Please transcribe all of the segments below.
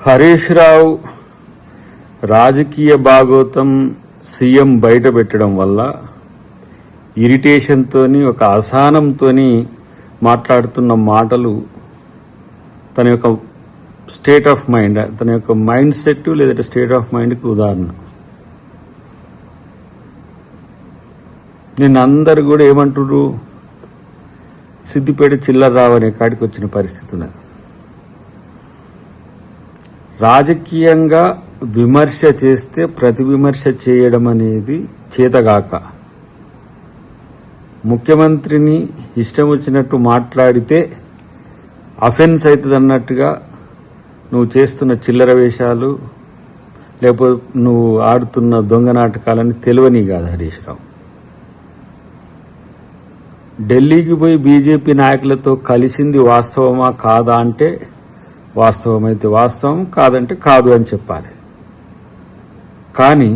హరీష్ రావు రాజకీయ భాగోతం సీఎం బయట పెట్టడం వల్ల ఇరిటేషన్తోని ఒక అసహనంతోని మాట్లాడుతున్న మాటలు తన యొక్క స్టేట్ ఆఫ్ మైండ్, తన యొక్క మైండ్ సెట్ లేదంటే స్టేట్ ఆఫ్ మైండ్కి ఉదాహరణ. నిన్న అందరు కూడా ఏమంటారు, సిద్దిపేట చిల్లరరావు అనే కాడికి వచ్చిన పరిస్థితి ఉన్నది. రాజకీయంగా విమర్శ చేస్తే ప్రతి విమర్శ చేయడం అనేది చేతగాక, ముఖ్యమంత్రిని ఇష్టం వచ్చినట్టు మాట్లాడితే అఫెన్స్ అవుతుంది అన్నట్టుగా నువ్వు చేస్తున్న చిల్లర వేషాలు లేకపోతే నువ్వు ఆడుతున్న దొంగ నాటకాలని తెలియని కాదు హరీష్ రావు. ఢిల్లీకి పోయి బీజేపీ నాయకులతో కలిసింది వాస్తవమా కాదా అంటే వాస్తవమైతే వాస్తవం, కాదంటే కాదు అని చెప్పాలి. కానీ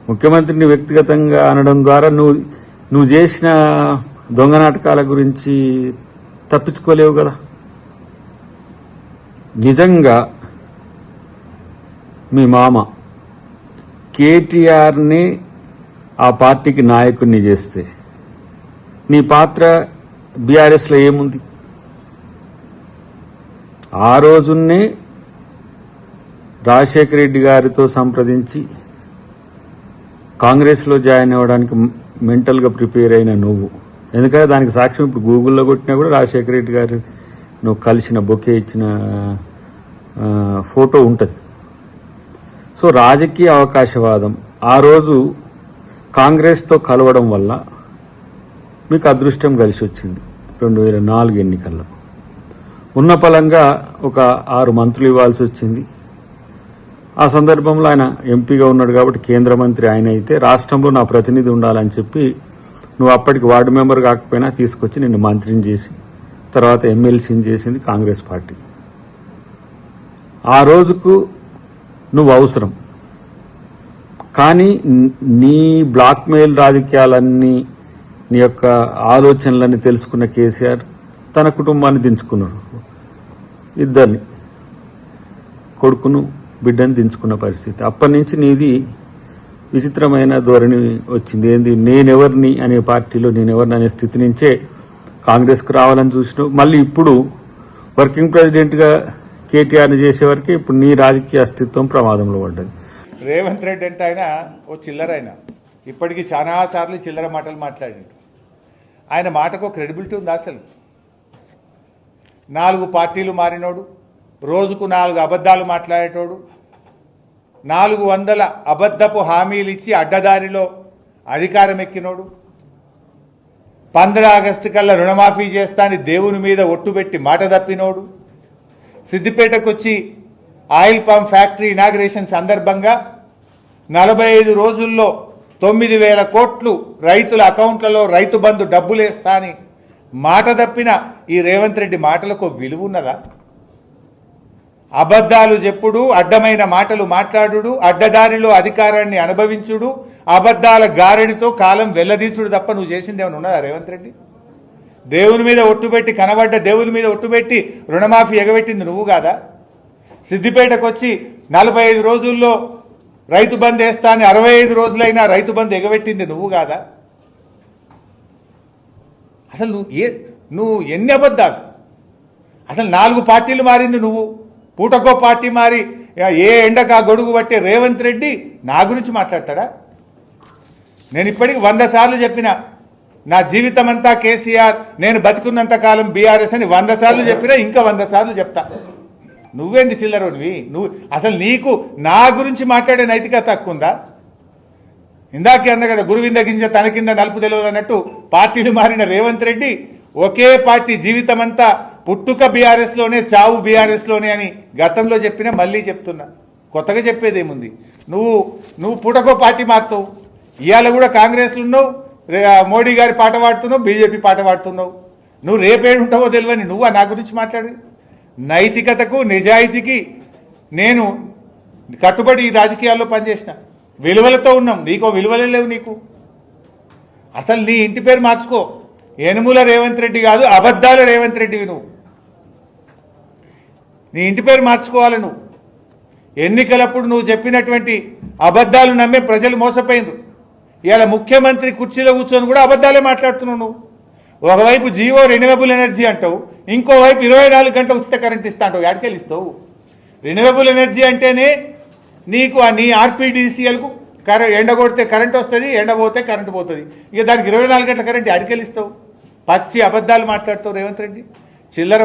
ముఖ్యమంత్రిని వ్యక్తిగతంగా అనడం ద్వారా నువ్వు చేసిన దొంగ నాటకాల గురించి తప్పించుకోలేవు కదా. నిజంగా మీ మామ కేటీఆర్ని ఆ పార్టీకి నాయకుడిని చేస్తే నీ పాత్ర బీఆర్ఎస్లో ఏముంది? ఆ రోజున్నే రాజశేఖర రెడ్డి గారితో సంప్రదించి కాంగ్రెస్లో జాయిన్ అవ్వడానికి మెంటల్గా ప్రిపేర్ అయిన నువ్వు, ఎందుకంటే దానికి సాక్ష్యం ఇప్పుడు గూగుల్లో కొట్టినా కూడా రాజశేఖర రెడ్డి గారు నువ్వు కలిసిన బొకే ఇచ్చిన ఫోటో ఉంటుంది. సో రాజకీయ అవకాశవాదం ఆ రోజు కాంగ్రెస్తో కలవడం వల్ల మీకు అదృష్టం కలిసి వచ్చింది. 2004 ఎన్నికల్లో ఉన్న పలంగా ఒక 6 మంత్రులు ఇవ్వాల్సి వచ్చింది. ఆ సందర్భంలో ఆయన ఎంపీగా ఉన్నాడు కాబట్టి కేంద్ర మంత్రి ఆయన అయితే రాష్ట్రంలో నా ప్రతినిధి ఉండాలని చెప్పి నువ్వు అప్పటికి వార్డు మెంబర్ కాకపోయినా తీసుకొచ్చి నిన్ను మంత్రిని చేసి తర్వాత ఎమ్మెల్సీని చేసింది కాంగ్రెస్ పార్టీ. ఆ రోజుకు నువ్వు అవసరం. కానీ నీ బ్లాక్మెయిల్ రాజకీయాలన్నీ, నీ యొక్క ఆలోచనలన్నీ తెలుసుకున్న కేసీఆర్ తన కుటుంబాన్ని దించుకున్నాడు. ఇద్దరిని, కొడుకును బిడ్డను దించుకున్న పరిస్థితి. అప్పటి నుంచి నీది విచిత్రమైన ధోరణి వచ్చింది. ఏంది నేనెవరిని అనే పార్టీలో నేనెవరిని అనే స్థితి నుంచే కాంగ్రెస్కు రావాలని చూసినావు. మళ్ళీ ఇప్పుడు వర్కింగ్ ప్రెసిడెంట్గా కేటీఆర్ని చేసేవరకు ఇప్పుడు నీ రాజకీయ అస్తిత్వం ప్రమాదంలో పడ్డది. రేవంత్ రెడ్డి అంటే ఆయన ఓ చిల్లర, ఆయన ఇప్పటికీ చాలా సార్లు చిల్లర మాటలు మాట్లాడిండు. ఆయన మాటకు క్రెడిబిలిటీ ఉంది అసలు? 4 పార్టీలు మారినోడు, రోజుకు 4 అబద్ధాలు మాట్లాడేటోడు, 400 అబద్ధపు హామీలు ఇచ్చి అడ్డదారిలో అధికారం ఎక్కినోడు, 15 ఆగస్టు కల్లా రుణమాఫీ చేస్తా అని దేవుని మీద ఒట్టుబెట్టి మాట తప్పినోడు, సిద్దిపేటకు వచ్చి ఆయిల్ పంప్ ఫ్యాక్టరీ ఇనాగ్రేషన్ సందర్భంగా 45 రోజుల్లో 9,000 కోట్లు రైతుల అకౌంట్లలో రైతు బంధు డబ్బులేస్తా అని మాట తప్పిన ఈ రేవంత్ రెడ్డి మాటలకు విలువ ఉన్నదా? అబద్ధాలు చెప్పుడు, అడ్డమైన మాటలు మాట్లాడుడు, అడ్డదారిలో అధికారాన్ని అనుభవించుడు, అబద్ధాల గారడితో కాలం వెల్లదీసుడు తప్ప నువ్వు చేసింది ఏమైనా ఉన్నదా రేవంత్ రెడ్డి? దేవుని మీద ఒట్టుబెట్టి, కనబడ్డ దేవుని మీద ఒట్టుబెట్టి రుణమాఫీ ఎగబెట్టింది నువ్వు కాదా? సిద్దిపేటకు వచ్చి 45 రోజుల్లో రైతు బంద్ వేస్తా అని 65 రోజులైనా రైతు బంద్ ఎగబెట్టింది నువ్వు కాదా? అసలు నువ్వు ఎన్ని అబద్ధాలు? అసలు 4 పార్టీలు మారింది నువ్వు, పూటకో పార్టీ మారి ఏ ఎండకు ఆ గొడుగు పట్టే రేవంత్ రెడ్డి నా గురించి మాట్లాడతాడా? నేను ఇప్పటికి 100 సార్లు చెప్పిన, నా జీవితం అంతా కేసీఆర్, నేను బతికున్నంత కాలం బీఆర్ఎస్ అని 100 సార్లు చెప్పినా, ఇంకా 100 సార్లు చెప్తా. నువ్వేంది చిల్లరోనివి? నువ్వు అసలు నీకు నా గురించి మాట్లాడే నైతికత తక్కువ ఉందా? ఇందాకే అన్న కదా, గురువింద గింజ తన కింద నలుపు తెలియదు అన్నట్టు పార్టీలు మారిన రేవంత్ రెడ్డి ఒకే పార్టీ జీవితం అంతా, పుట్టుక బీఆర్ఎస్లోనే, చావు బీఆర్ఎస్లోనే అని గతంలో చెప్పినా మళ్ళీ చెప్తున్నా. కొత్తగా చెప్పేదేముంది? నువ్వు పూటకో పార్టీ మారుతావు. ఇవాళ కూడా కాంగ్రెస్లో ఉన్నావు, మోడీ గారి పాట పాడుతున్నావు, బీజేపీ పాట పాడుతున్నావు. నువ్వు రేపేడు ఉంటావో తెలియని నువ్వు నా గురించి మాట్లాడి. నైతికతకు, నిజాయితీకి నేను కట్టుబడి ఈ రాజకీయాల్లో పనిచేసిన, విలువలతో ఉన్నాం. నీకో విలువలే లేవు నీకు. అసలు నీ ఇంటి పేరు మార్చుకో, యనుమల రేవంత్ రెడ్డి కాదు, అబద్ధాల రేవంత్ రెడ్డివి నువ్వు. నీ ఇంటి పేరు మార్చుకోవాలి నువ్వు. ఎన్నికలప్పుడు నువ్వు చెప్పినటువంటి అబద్ధాలు నమ్మే ప్రజలు మోసపోయినరు. ఇవాళ ముఖ్యమంత్రి కుర్చీలో కూర్చొని కూడా అబద్ధాలే మాట్లాడుతున్నావు నువ్వు. ఒకవైపు జియో రెన్యూవబుల్ ఎనర్జీ అంటావు, ఇంకోవైపు 24 గంటల ఉచిత కరెంట్ ఇస్తా అంటావు. ఎక్కడికెళ్ళి ఇస్తావు? రెన్యూవబుల్ ఎనర్జీ అంటేనే నీకు నీ ఆర్పీడీసీఎల్కు ఎండ కొడితే కరెంట్ వస్తుంది, ఎండ పోతే కరెంట్ పోతుంది. ఇక దానికి 24 గంటల కరెంట్ ఎక్కడికెళ్ళి ఇస్తావు? పచ్చి అబద్ధాలు మాట్లాడుతావు రేవంత్ రెడ్డి. చిల్లర